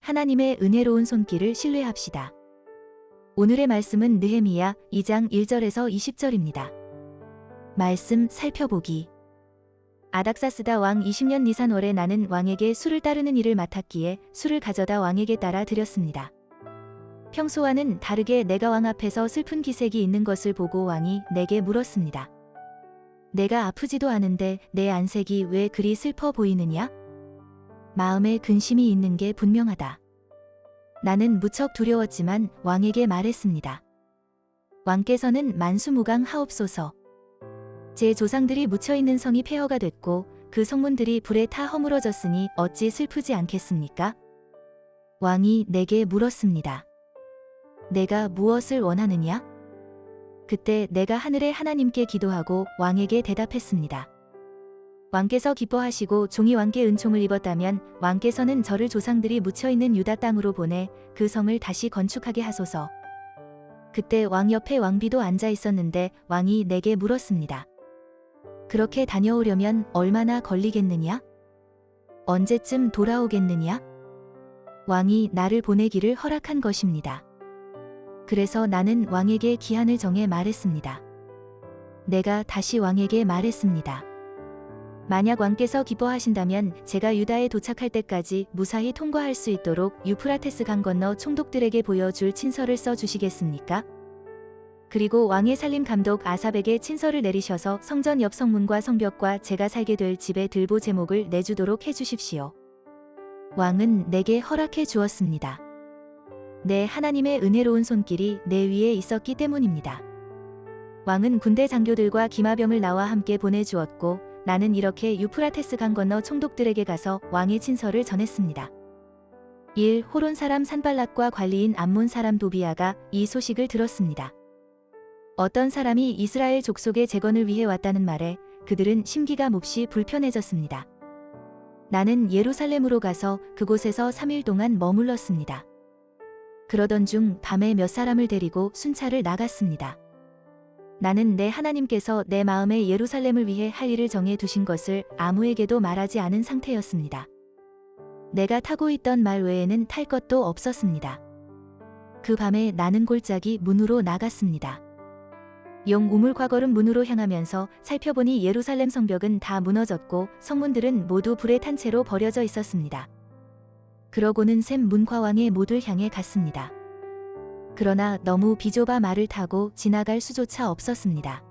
하나님의 은혜로운 손길을 신뢰합시다. 오늘의 말씀은 느헤미야 2장 1절에서 20절입니다. 말씀 살펴보기. 아닥사스다 왕 20년 니산월에 나는 왕에게 술을 따르는 일을 맡았기에 술을 가져다 왕에게 따라 드렸습니다. 평소와는 다르게 내가 왕 앞에서 슬픈 기색이 있는 것을 보고 왕이 내게 물었습니다. 내가 아프지도 않은데 내 안색이 왜 그리 슬퍼 보이느냐? 마음에 근심이 있는 게 분명하다. 나는 무척 두려웠지만 왕에게 말했습니다. 왕께서는 만수무강하옵소서. 제 조상들이 묻혀있는 성이 폐허가 됐고 그 성문들이 불에 타 허물어졌으니 어찌 슬프지 않겠습니까? 왕이 내게 물었습니다. 내가 무엇을 원하느냐? 그때 내가 하늘의 하나님께 기도하고 왕에게 대답했습니다. 왕께서 기뻐하시고 종이 왕께 은총을 입었다면 왕께서는 저를 조상들이 묻혀있는 유다 땅으로 보내 그 성을 다시 건축하게 하소서. 그때 왕 옆에 왕비도 앉아 있었는데 왕이 내게 물었습니다. 그렇게 다녀오려면 얼마나 걸리겠느냐? 언제쯤 돌아오겠느냐? 왕이 나를 보내기를 허락한 것입니다. 그래서 나는 왕에게 기한을 정해 말했습니다. 내가 다시 왕에게 말했습니다. 만약 왕께서 기뻐하신다면 제가 유다에 도착할 때까지 무사히 통과할 수 있도록 유프라테스 강 건너 총독들에게 보여줄 친서를 써주시겠습니까? 그리고 왕의 살림 감독 아삽에게 친서를 내리셔서 성전 옆 성문과 성벽과 제가 살게 될 집의 들보 제목을 내주도록 해주십시오. 왕은 내게 허락해 주었습니다. 내 하나님의 은혜로운 손길이 내 위에 있었기 때문입니다. 왕은 군대 장교들과 기마병을 나와 함께 보내주었고 나는 이렇게 유프라테스 강 건너 총독들에게 가서 왕의 친서를 전했습니다. 1. 호론 사람 산발랏과 관리인 암몬 사람 도비야가 이 소식을 들었습니다. 어떤 사람이 이스라엘 족속의 재건을 위해 왔다는 말에 그들은 심기가 몹시 불편해졌습니다. 나는 예루살렘으로 가서 그곳에서 3일 동안 머물렀습니다. 그러던 중 밤에 몇 사람을 데리고 순찰을 나갔습니다. 나는 내 하나님께서 내 마음에 예루살렘을 위해 할 일을 정해 두신 것을 아무에게도 말하지 않은 상태였습니다. 내가 타고 있던 말 외에는 탈 것도 없었습니다. 그 밤에 나는 골짜기 문으로 나갔습니다. 용 우물 과거름 문으로 향하면서 살펴보니 예루살렘 성벽은 다 무너졌고 성문들은 모두 불에 탄 채로 버려져 있었습니다. 그러고는 샘 문과왕의 못을 향해 갔습니다. 그러나 너무 비좁아 말을 타고 지나갈 수조차 없었습니다.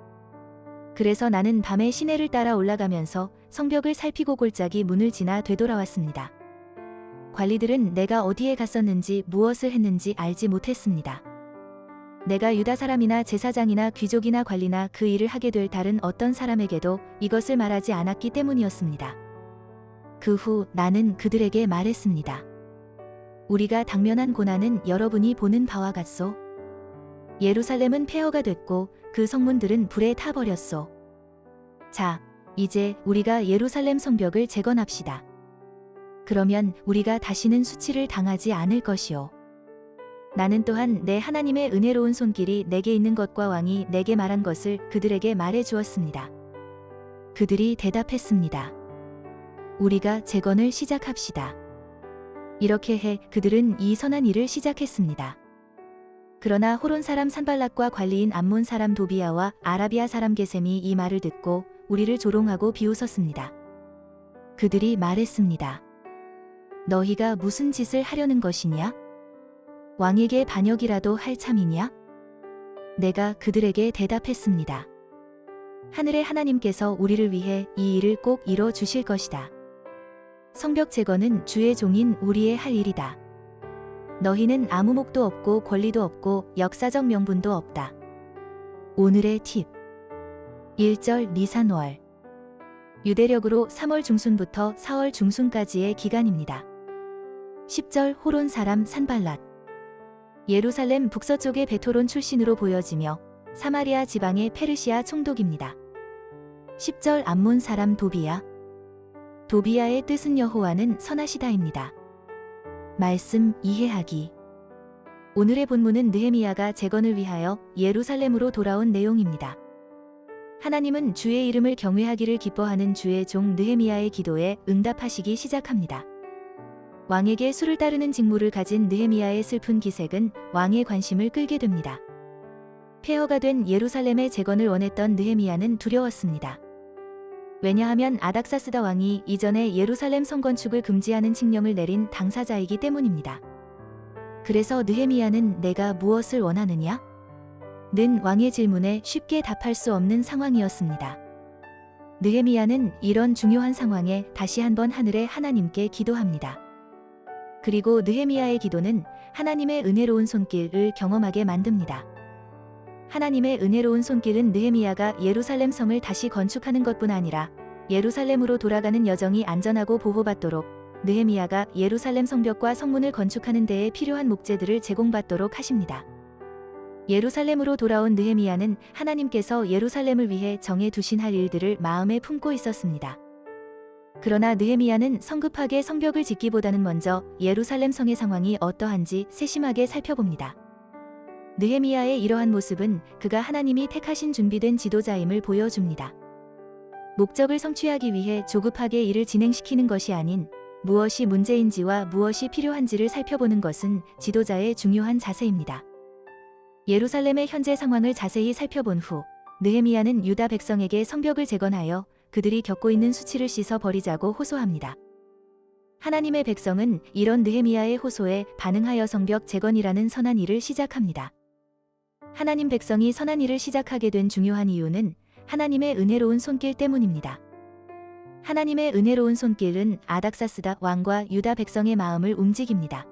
그래서 나는 밤에 시내를 따라 올라가면서 성벽을 살피고 골짜기 문을 지나 되돌아왔습니다. 관리들은 내가 어디에 갔었는지 무엇을 했는지 알지 못했습니다. 내가 유다 사람이나 제사장이나 귀족이나 관리나 그 일을 하게 될 다른 어떤 사람에게도 이것을 말하지 않았기 때문이었습니다. 그 후 나는 그들에게 말했습니다. 우리가 당면한 고난은 여러분이 보는 바와 같소. 예루살렘은 폐허가 됐고 그 성문들은 불에 타버렸소. 자, 이제 우리가 예루살렘 성벽을 재건합시다. 그러면 우리가 다시는 수치를 당하지 않을 것이오. 나는 또한 내 하나님의 은혜로운 손길이 내게 있는 것과 왕이 내게 말한 것을 그들에게 말해 주었습니다. 그들이 대답했습니다. 우리가 재건을 시작합시다. 이렇게 해 그들은 이 선한 일을 시작했습니다. 그러나 호론 사람 산발랏과 관리인 암몬 사람 도비야와 아라비아 사람 게셈이 이 말을 듣고 우리를 조롱하고 비웃었습니다. 그들이 말했습니다. 너희가 무슨 짓을 하려는 것이냐? 왕에게 반역이라도 할 참이냐? 내가 그들에게 대답했습니다. 하늘의 하나님께서 우리를 위해 이 일을 꼭 이뤄 주실 것이다. 성벽 재건은 주의 종인 우리의 할 일이다. 너희는 아무 목도 없고 권리도 없고 역사적 명분도 없다. 오늘의 팁. 1절 니산월. 유대력으로 3월 중순부터 4월 중순까지의 기간입니다. 10절 호론 사람 산발랏. 예루살렘 북서쪽의 베토론 출신으로 보여지며 사마리아 지방의 페르시아 총독입니다. 10절 암몬 사람 도비야. 도비야의 뜻은 여호와는 선하시다입니다. 말씀 이해하기. 오늘의 본문은 느헤미야가 재건을 위하여 예루살렘으로 돌아온 내용입니다. 하나님은 주의 이름을 경외하기를 기뻐하는 주의 종 느헤미야의 기도에 응답하시기 시작합니다. 왕에게 수를 따르는 직무를 가진 느헤미야의 슬픈 기색은 왕의 관심을 끌게 됩니다. 폐허가 된 예루살렘의 재건을 원했던 느헤미야는 두려웠습니다. 왜냐하면 아닥사스다 왕이 이전에 예루살렘 성 건축을 금지하는 칙령을 내린 당사자이기 때문입니다. 그래서 느헤미야는 내가 무엇을 원하느냐? 는 왕의 질문에 쉽게 답할 수 없는 상황이었습니다. 느헤미야는 이런 중요한 상황에 다시 한번 하늘의 하나님께 기도합니다. 그리고 느헤미야의 기도는 하나님의 은혜로운 손길을 경험하게 만듭니다. 하나님의 은혜로운 손길은 느헤미야가 예루살렘 성을 다시 건축하는 것뿐 아니라 예루살렘으로 돌아가는 여정이 안전하고 보호받도록 느헤미야가 예루살렘 성벽과 성문을 건축하는 데에 필요한 목재들을 제공받도록 하십니다. 예루살렘으로 돌아온 느헤미야는 하나님께서 예루살렘을 위해 정해 두신 할 일들을 마음에 품고 있었습니다. 그러나 느헤미야는 성급하게 성벽을 짓기보다는 먼저 예루살렘 성의 상황이 어떠한지 세심하게 살펴봅니다. 느헤미야의 이러한 모습은 그가 하나님이 택하신 준비된 지도자임을 보여줍니다. 목적을 성취하기 위해 조급하게 일을 진행시키는 것이 아닌 무엇이 문제인지와 무엇이 필요한지를 살펴보는 것은 지도자의 중요한 자세입니다. 예루살렘의 현재 상황을 자세히 살펴본 후 느헤미야는 유다 백성에게 성벽을 재건하여 그들이 겪고 있는 수치를 씻어 버리자고 호소합니다. 하나님의 백성은 이런 느헤미야의 호소에 반응하여 성벽 재건이라는 선한 일을 시작합니다. 하나님 백성이 선한 일을 시작하게 된 중요한 이유는 하나님의 은혜로운 손길 때문입니다. 하나님의 은혜로운 손길은 아닥사스다 왕과 유다 백성의 마음을 움직입니다.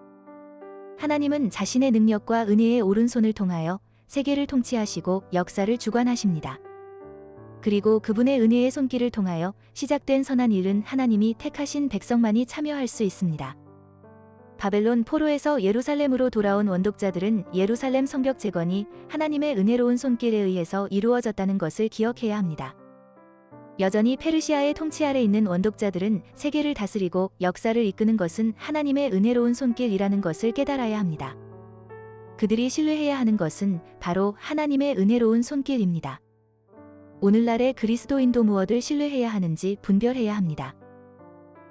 하나님은 자신의 능력과 은혜의 오른손을 통하여 세계를 통치하시고 역사를 주관하십니다. 그리고 그분의 은혜의 손길을 통하여 시작된 선한 일은 하나님이 택하신 백성만이 참여할 수 있습니다. 바벨론 포로에서 예루살렘으로 돌아온 원독자들은 예루살렘 성벽 재건이 하나님의 은혜로운 손길에 의해서 이루어졌다는 것을 기억해야 합니다. 여전히 페르시아의 통치 아래 있는 원독자들은 세계를 다스리고 역사를 이끄는 것은 하나님의 은혜로운 손길이라는 것을 깨달아야 합니다. 그들이 신뢰해야 하는 것은 바로 하나님의 은혜로운 손길입니다. 오늘날의 그리스도인도 무엇을 신뢰해야 하는지 분별해야 합니다.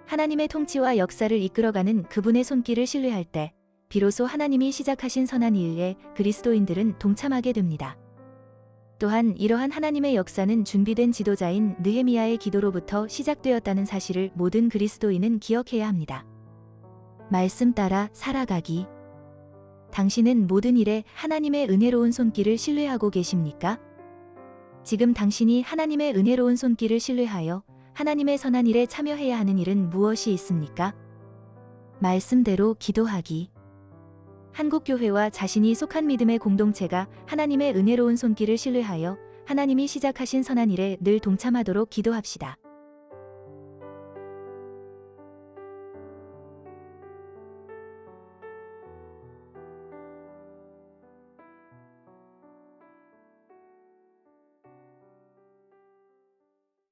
하나님의 통치와 역사를 이끌어가는 그분의 손길을 신뢰할 때 비로소 하나님이 시작하신 선한 일에 그리스도인들은 동참하게 됩니다. 또한 이러한 하나님의 역사는 준비된 지도자인 느헤미야의 기도로부터 시작되었다는 사실을 모든 그리스도인은 기억해야 합니다. 말씀 따라 살아가기. 당신은 모든 일에 하나님의 은혜로운 손길을 신뢰하고 계십니까? 지금 당신이 하나님의 은혜로운 손길을 신뢰하여 하나님의 선한 일에 참여해야 하는 일은 무엇이 있습니까? 말씀대로 기도하기. 한국교회와 자신이 속한 믿음의 공동체가 하나님의 은혜로운 손길을 신뢰하여 하나님이 시작하신 선한 일에 늘 동참하도록 기도합시다.